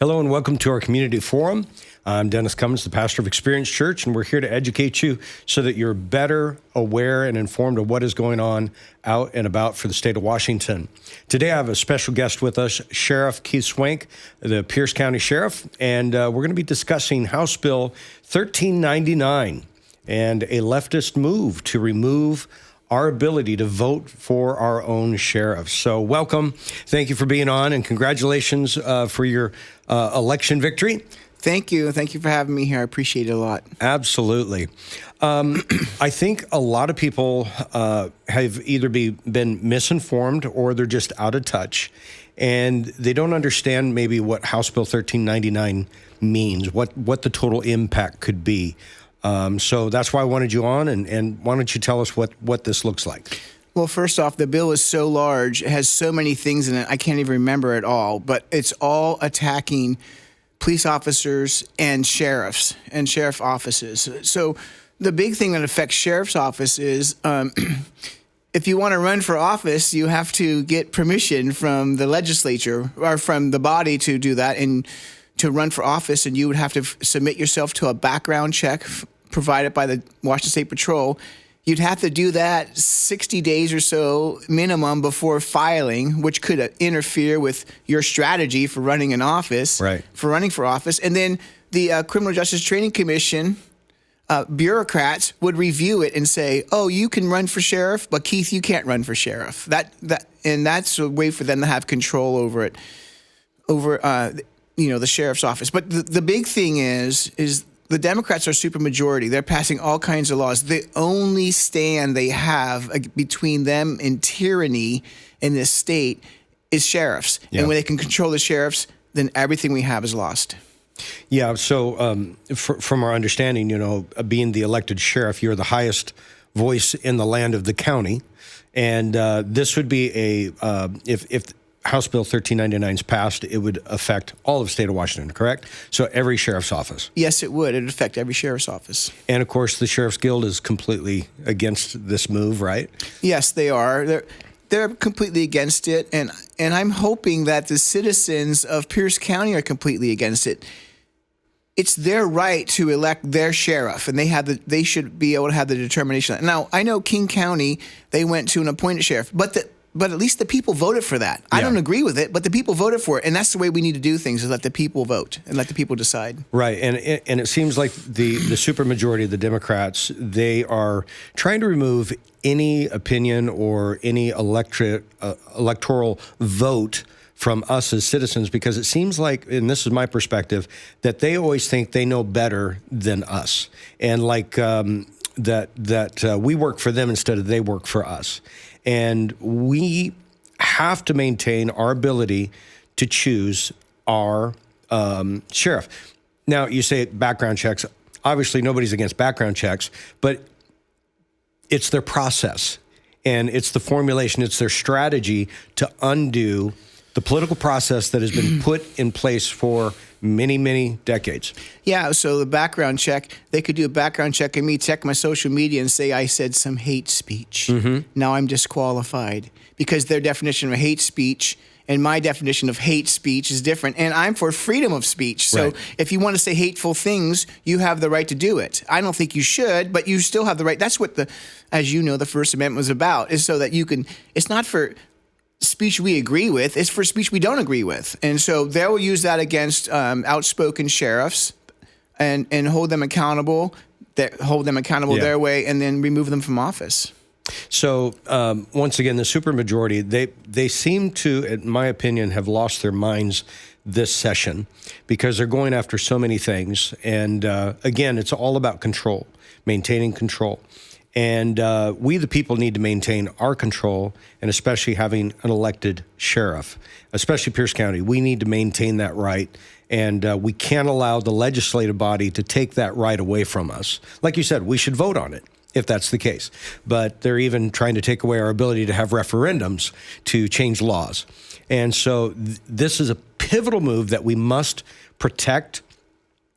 Hello and welcome to our community forum. I'm Dennis Cummins, the pastor of Experience Church, and we're here to educate you so that you're better aware and informed of what is going on out and about for the state of Washington. Today I have a special guest with us, Sheriff Keith Swank, the Pierce County Sheriff, and we're going to be discussing House Bill 1399 and a leftist move to remove our ability to vote for our own sheriff. So welcome. Thank you for being on, and congratulations for your election victory. Thank you. Thank you for having me here. I appreciate it a lot. Absolutely. I think a lot of people have either been misinformed or they're just out of touch, and they don't understand maybe what House Bill 1399 means, what the total impact could be. So that's why I wanted you on, and why don't you tell us what this looks like? Well, first off, the bill is so large, it has so many things in it, I can't even remember it all, but it's all attacking police officers and sheriffs and sheriff offices. So the big thing that affects sheriff's office is if you want to run for office, you have to get permission from the legislature or from the body to do that and to run for office, and you would have to submit yourself to a background check provided by the Washington State Patrol. You'd have to do that 60 days or so minimum before filing, which could interfere with your strategy for running an office, for running for office. And then the Criminal Justice Training Commission bureaucrats would review it and say, "Oh, you can run for sheriff, but Keith, you can't run for sheriff." And that's a way for them to have control over it, the sheriff's office. But the big thing is the Democrats are supermajority. They're passing all kinds of laws. The only stand they have between them and tyranny in this state is sheriffs. Yeah. And when they can control the sheriffs, then everything we have is lost. Yeah, so from our understanding, being the elected sheriff, you're the highest voice in the land of the county. And this would be if House Bill 1399 is passed, it would affect all of the state of Washington, correct? So every sheriff's office. Yes, it would. It would affect every sheriff's office. And of course, the Sheriff's Guild is completely against this move, right? Yes, they are. They're completely against it, and I'm hoping that the citizens of Pierce County are completely against it. It's their right to elect their sheriff, and they should be able to have the determination. Now, I know King County, they went to an appointed sheriff, but at least the people voted for that. I don't agree with it, but the people voted for it, and that's the way we need to do things: is let the people vote and let the people decide. Right, and it seems like the supermajority of the Democrats, they are trying to remove any opinion or any electoral vote from us as citizens, because it seems like, and this is my perspective, that they always think they know better than us, and like that we work for them instead of they work for us. And we have to maintain our ability to choose our sheriff. Now, you say background checks. Obviously, nobody's against background checks, but it's their process, and it's the formulation, it's their strategy to undo the political process that has been put in place for many, many decades. Yeah, so the background check, they could do a background check on me, check my social media, and say I said some hate speech. Mm-hmm. Now I'm disqualified because their definition of hate speech and my definition of hate speech is different, and I'm for freedom of speech. So if you want to say hateful things, you have the right to do it. I don't think you should, but you still have the right. That's what as you know, the First Amendment was about, is so that you can, it's not for speech we agree with, it's for speech we don't agree with. And so they will use that against outspoken sheriffs and hold them accountable, their way, and then remove them from office. So once again, the supermajority, they seem to, in my opinion, have lost their minds this session because they're going after so many things. And again, it's all about control, maintaining control. And we, the people, need to maintain our control, and especially having an elected sheriff, especially Pierce County. We need to maintain that right, and we can't allow the legislative body to take that right away from us. Like you said, we should vote on it if that's the case. But they're even trying to take away our ability to have referendums to change laws. And so this is a pivotal move that we must protect.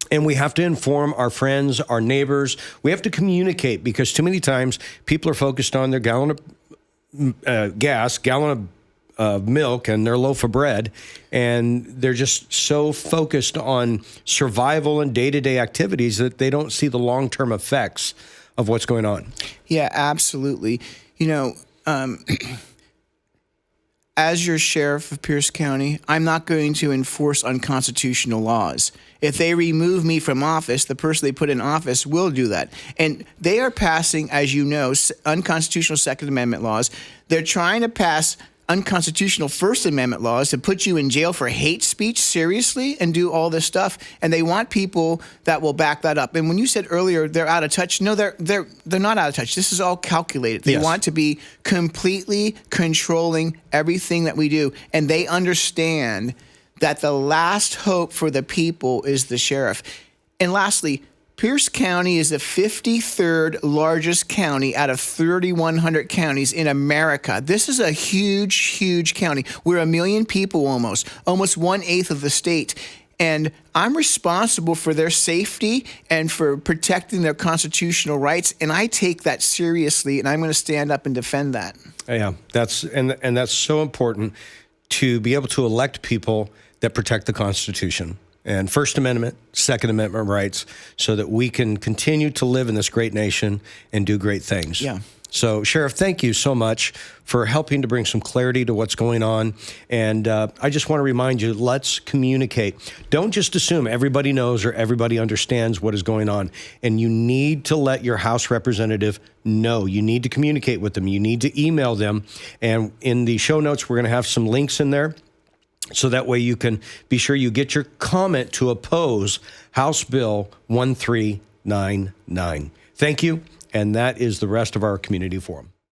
And we have to inform our friends, our neighbors. We have to communicate, because too many times people are focused on their gallon of gas, gallon of milk and their loaf of bread, and they're just so focused on survival and day-to-day activities that they don't see the long-term effects of what's going on. Yeah, absolutely. As your sheriff of Pierce County, I'm not going to enforce unconstitutional laws. If they remove me from office, the person they put in office will do that. And they are passing, as you know, unconstitutional Second Amendment laws. They're trying to pass unconstitutional First Amendment laws to put you in jail for hate speech, seriously, and do all this stuff. And they want people that will back that up. And when you said earlier they're out of touch, no, they're not out of touch. This is all calculated. They want to be completely controlling everything that we do. And they understand that the last hope for the people is the sheriff. And lastly, Pierce County is the 53rd largest county out of 3,100 counties in America. This is a huge, huge county. We're 1 million people almost 1/8 of the state. And I'm responsible for their safety and for protecting their constitutional rights. And I take that seriously, and I'm going to stand up and defend that. Yeah, that's so important, to be able to elect people that protect the Constitution and First Amendment, Second Amendment rights, so that we can continue to live in this great nation and do great things. Yeah. So, Sheriff, thank you so much for helping to bring some clarity to what's going on. And I just want to remind you, let's communicate. Don't just assume everybody knows or everybody understands what is going on. And you need to let your House representative know. You need to communicate with them. You need to email them. And in the show notes, we're going to have some links in there, so that way you can be sure you get your comment to oppose House Bill 1399. Thank you. And that is the rest of our community forum.